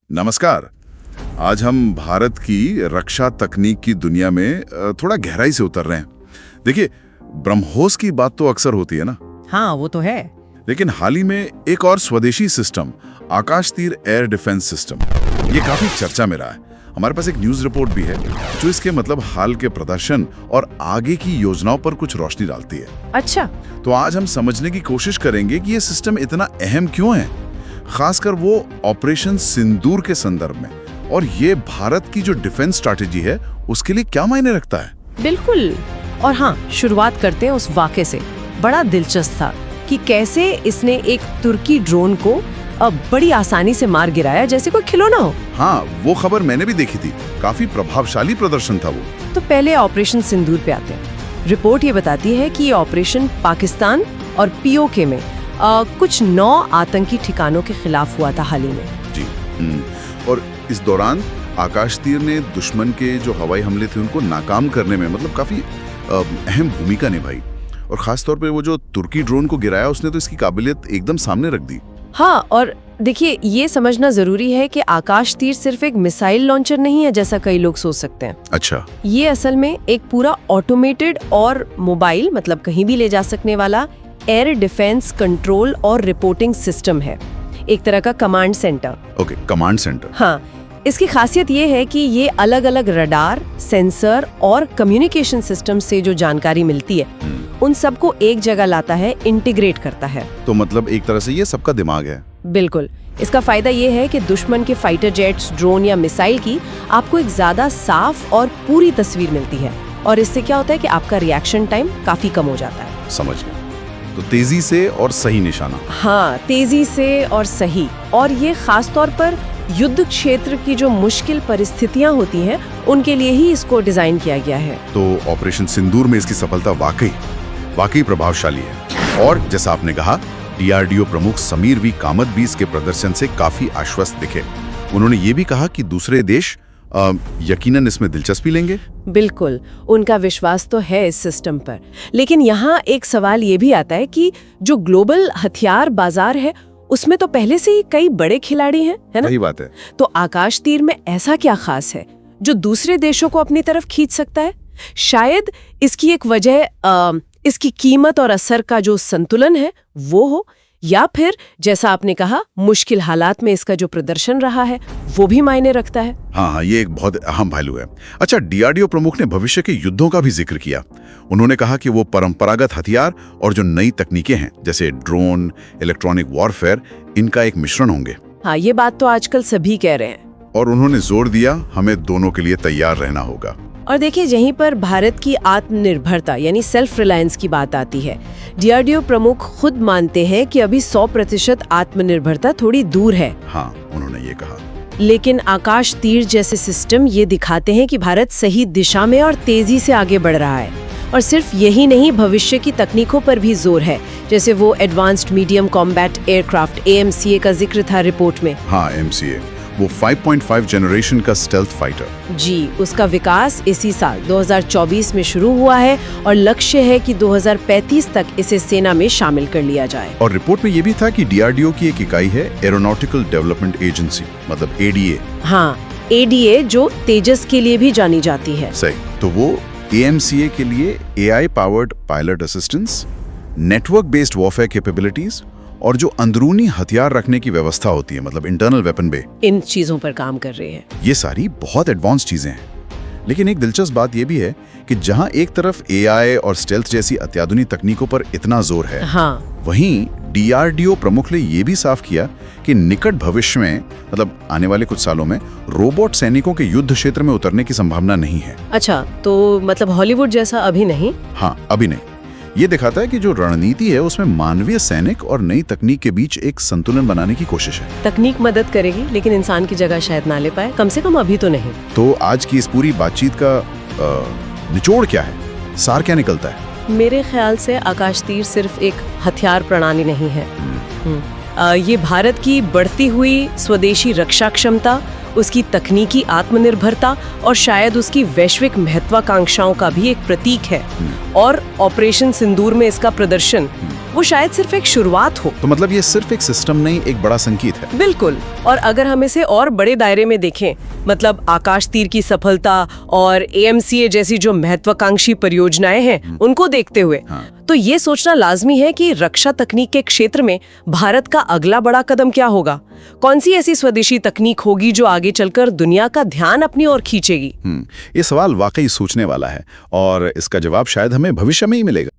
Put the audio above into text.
नमस्कार। आज हम भारत की रक्षा तकनीक की दुनिया में थोड़ा गहराई से उतर रहे हैं। देखिए, ब्रह्मोस की बात तो अक्सर होती है ना। हाँ, वो तो है। लेकिन हाल ही में एक और स्वदेशी सिस्टम, आकाश तीर एयर डिफेंस सिस्टम, ये काफी चर्चा में रहा है। हमारे पास एक न्यूज रिपोर्ट भी है जो इसके मतलब हाल के प्रदर्शन और आगे की योजनाओं पर कुछ रोशनी डालती है। अच्छा। तो आज हम समझने की कोशिश करेंगे कि ये सिस्टम इतना अहम क्यों है, खासकर वो ऑपरेशन सिंदूर के संदर्भ में, और ये भारत की जो डिफेंस स्ट्रैटेजी है उसके लिए क्या मायने रखता है। बिल्कुल। और हाँ, शुरुआत करते हैं उस वाक़े से। बड़ा दिलचस्प था कि कैसे इसने एक तुर्की ड्रोन को बड़ी आसानी से मार गिराया, जैसे कोई खिलौना हो। हाँ, वो खबर मैंने भी देखी थी। काफी प्रभावशाली प्रदर्शन था वो। तो पहले ऑपरेशन सिंदूर पे आते हैं। रिपोर्ट ये बताती है कि ये ऑपरेशन पाकिस्तान और पीओके में कुछ 9 आतंकी ठिकानों के खिलाफ हुआ था हाल ही में। जी। और इस दौरान आकाश तीर ने दुश्मन के जो हवाई हमले थे उनको नाकाम करने में मतलब काफी अहम भूमिका निभाई। और खास तौर पे वो जो तुर्की ड्रोन को गिराया, उसने तो इसकी काबिलियत एकदम सामने रख दी। हाँ, और देखिए, ये समझना जरूरी है कि आकाश तीर सिर्फ एक मिसाइल लॉन्चर नहीं है जैसा कई लोग सोच सकते हैं। अच्छा। ये असल में एक पूरा ऑटोमेटेड और मोबाइल, मतलब कहीं भी ले जा सकने वाला एयर डिफेंस कंट्रोल और रिपोर्टिंग सिस्टम है। एक तरह का command centre. Okay, command centre. हाँ, इसकी खासियत ये है कि ये अलग अलग रडार, सेंसर और कम्युनिकेशन सिस्टम से जो जानकारी मिलती है उन सबको एक जगह लाता है, इंटीग्रेट करता है। तो मतलब एक तरह से ये सबका दिमाग है। बिल्कुल। इसका फायदा ये है कि दुश्मन के फाइटर जेट्स, ड्रोन या मिसाइल की आपको एक ज्यादा साफ और पूरी तस्वीर मिलती है, और इससे क्या होता है कि आपका रिएक्शन टाइम काफी कम हो जाता है। समझ गए। तो तेजी से और सही निशाना। हाँ, तेजी से और सही। और ये खास तौर पर युद्ध क्षेत्र की जो मुश्किल परिस्थितियां होती हैं उनके लिए ही इसको डिजाइन किया गया है। तो ऑपरेशन सिंदूर में इसकी सफलता वाकई प्रभावशाली है। और जैसा आपने कहा, डीआरडीओ प्रमुख समीर वी कामत भी इसके प्रदर्शन से काफी आश्वस्त दिखे। उन्होंने ये भी कहा कि दूसरे देश यकीनन इसमें दिलचस्पी लेंगे। बिल्कुल, उनका विश्वास तो है इस सिस्टम पर। लेकिन यहाँ एक सवाल ये भी आता है कि जो ग्लोबल हथियार बाजार है उसमें तो पहले से ही कई बड़े खिलाड़ी हैं, है ना? सही बात है। तो आकाश तीर में ऐसा क्या खास है जो दूसरे देशों को अपनी तरफ खींच सकता है? शायद इसकी एक वजह इसकी कीमत और असर का जो संतुलन है वो हो, या फिर जैसा आपने कहा, मुश्किल हालात में इसका जो प्रदर्शन रहा है वो भी मायने रखता है। हाँ, ये एक बहुत अहम पहलू है। अच्छा, डीआरडीओ प्रमुख ने भविष्य के युद्धों का भी जिक्र किया। उन्होंने कहा कि वो परंपरागत हथियार और जो नई तकनीकें हैं जैसे ड्रोन, इलेक्ट्रॉनिक वॉरफेयर, इनका एक मिश्रण होंगे। हाँ, ये बात तो आजकल सभी कह रहे हैं। और उन्होंने जोर दिया, हमें दोनों के लिए तैयार रहना होगा। और देखिए, यहीं पर भारत की आत्मनिर्भरता यानी सेल्फ रिलायंस की बात आती है। डीआरडीओ प्रमुख खुद मानते हैं कि अभी 100% आत्मनिर्भरता थोड़ी दूर है। हाँ, उन्होंने ये कहा। लेकिन आकाश तीर जैसे सिस्टम ये दिखाते हैं कि भारत सही दिशा में और तेजी से आगे बढ़ रहा है। और सिर्फ यही नहीं, भविष्य की तकनीकों पर भी जोर है, जैसे वो advanced medium combat aircraft AMCA का जिक्र था रिपोर्ट में। हाँ, MCA, वो 5.5 जनरेशन का स्टेल्थ फाइटर। जी, उसका विकास इसी साल 2024 में शुरू हुआ है और लक्ष्य है कि 2035 तक इसे सेना में शामिल कर लिया जाए। और रिपोर्ट में ये भी था कि डीआरडीओ की एक इकाई है एरोनॉटिकल डेवलपमेंट एजेंसी, मतलब ADA। हाँ, ADA जो तेजस के लिए भी जानी जाती है। सही। तो वो AMCA के लिए AI powered pilot assistance, network based warfare capabilities और जो अंदरूनी हथियार रखने की व्यवस्था होती है, मतलब इंटरनल वेपन बे, इन चीजों पर काम कर रहे हैं। ये सारी बहुत एडवांस चीजें हैं। लेकिन एक दिलचस्प बात यह भी है कि जहां एक तरफ AI और स्टेल्थ जैसी अत्याधुनिक तकनीकों पर इतना जोर है, हाँ, वहीं डीआरडीओ प्रमुख ने यह भी साफ किया कि निकट भविष्य में, मतलब आने वाले कुछ सालों में, रोबोट सैनिकों के युद्ध क्षेत्र में उतरने की संभावना नहीं है। अच्छा, तो मतलब हॉलीवुड जैसा अभी नहीं? हाँ, अभी नहीं। ये दिखाता है कि जो रणनीति है उसमें मानवीय सैनिक और नई तकनीक के बीच एक संतुलन बनाने की कोशिश है। तकनीक मदद करेगी लेकिन इंसान की जगह शायद ना ले पाए, कम से कम अभी तो नहीं। तो आज की इस पूरी बातचीत का निचोड़ क्या है, सार क्या निकलता है? मेरे ख्याल से आकाश तीर सिर्फ एक हथियार प्रणाली नहीं है। ये भारत की बढ़ती हुई स्वदेशी रक्षा क्षमता, उसकी तकनीकी आत्मनिर्भरता और शायद उसकी वैश्विक महत्वाकांक्षाओं का भी एक प्रतीक है। और ऑपरेशन सिंदूर में इसका प्रदर्शन वो शायद सिर्फ एक शुरुआत हो। तो मतलब ये सिर्फ एक सिस्टम नहीं, एक बड़ा संकेत है। बिल्कुल। और अगर हम इसे और बड़े दायरे में देखें, मतलब आकाश तीर की सफलता और AMCA जैसी जो महत्वाकांक्षी परियोजनाएं हैं उनको देखते हुए, तो ये सोचना लाजमी है कि रक्षा तकनीक के क्षेत्र में भारत का अगला बड़ा कदम क्या होगा। कौन सी ऐसी स्वदेशी तकनीक होगी जो आगे चलकर दुनिया का ध्यान अपनी ओर खींचेगी। ये सवाल वाकई सोचने वाला है और इसका जवाब शायद हमें भविष्य में ही मिलेगा।